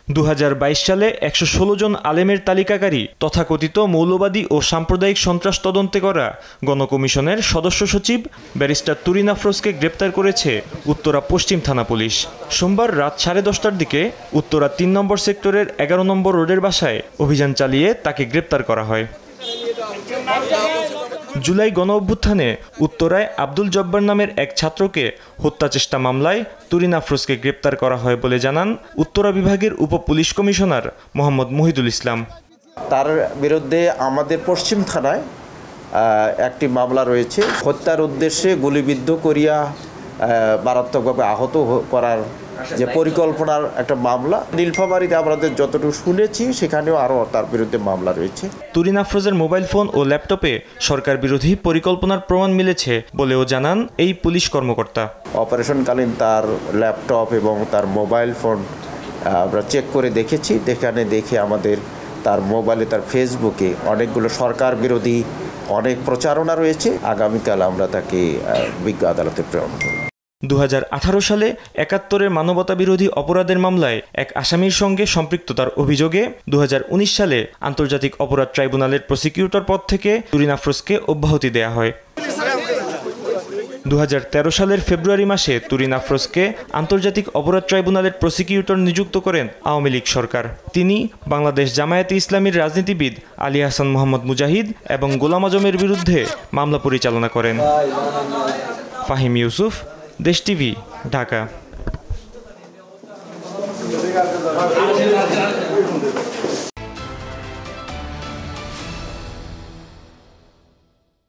2022 সালে 116 জন আলেমের তালিকাকারী তথাকথিত মৌলবাদী ও সাম্প্রদায়িক সন্ত্রাস তদন্তে করা গণকমিশনের সদস্য সচিব ব্যারিস্টার তুরিন আফরোজকে গ্রেপ্তার করেছে উত্তরা পশ্চিম থানা পুলিশ। সোমবার রাত 10:30টার দিকে উত্তরা 3 নম্বর সেক্টরের 11 নম্বর রোডের বাসায় অভিযান চালিয়ে তাকে গ্রেপ্তার করা হয়। জুলাই গণঅভ্যুত্থানে উত্তরায় আব্দুল জব্বার নামের এক ছাত্রকে হত্যা চেষ্টা মামলায় তুরিন আফরোজকে গ্রেপ্তার করা হয় বলে জানান উত্তরা বিভাগের উপপুলিশ কমিশনার মোহাম্মদ মহিদুল ইসলাম। তার বিরুদ্ধে আমাদের পশ্চিম থানায় একটি মামলা রয়েছে, হত্যার উদ্দেশ্যে গুলিবিদ্ধ করিয়া মারাত্মকভাবে আহত করার যে পরিকল্পনার একটা মামলা। নীলফামারীতে আমাদের যতটুকু শুনেছি সেখানেও আরও তার বিরুদ্ধে মামলা রয়েছে। তুরিন আফরোজের মোবাইল ফোন ও ল্যাপটপে সরকার বিরোধী পরিকল্পনার প্রমাণ মিলেছে বলেও জানান এই পুলিশ কর্মকর্তা। অপারেশনকালীন তার ল্যাপটপ এবং তার মোবাইল ফোন আমরা চেক করে দেখেছি। দেখে আমাদের তার মোবাইলে, তার ফেসবুকে অনেকগুলো সরকার বিরোধী অনেক প্রচারণা রয়েছে। আগামীকাল আমরা তাকে বিজ্ঞ আদালতে প্রেরণ করব। 2018 সালে 71-এর মানবতাবিরোধী অপরাধের মামলায় এক আসামির সঙ্গে সম্পৃক্ততার অভিযোগে 2019 সালে আন্তর্জাতিক অপরাধ ট্রাইব্যুনালের প্রসিকিউটর পদ থেকে তুরিন আফরোজকে অব্যাহতি দেয়া হয়। 2013 সালের ফেব্রুয়ারি মাসে তুরিন আফরোজকে আন্তর্জাতিক অপরাধ ট্রাইব্যুনালের প্রসিকিউটর নিযুক্ত করেন আওয়ামী লীগ সরকার। তিনি বাংলাদেশ জামায়াতে ইসলামীর রাজনীতিবিদ আলী হাসান মোহাম্মদ মুজাহিদ এবং গোলাম আজমের বিরুদ্ধে মামলা পরিচালনা করেন। ফাহিম ইউসুফ, দেশ টিভি, ঢাকা।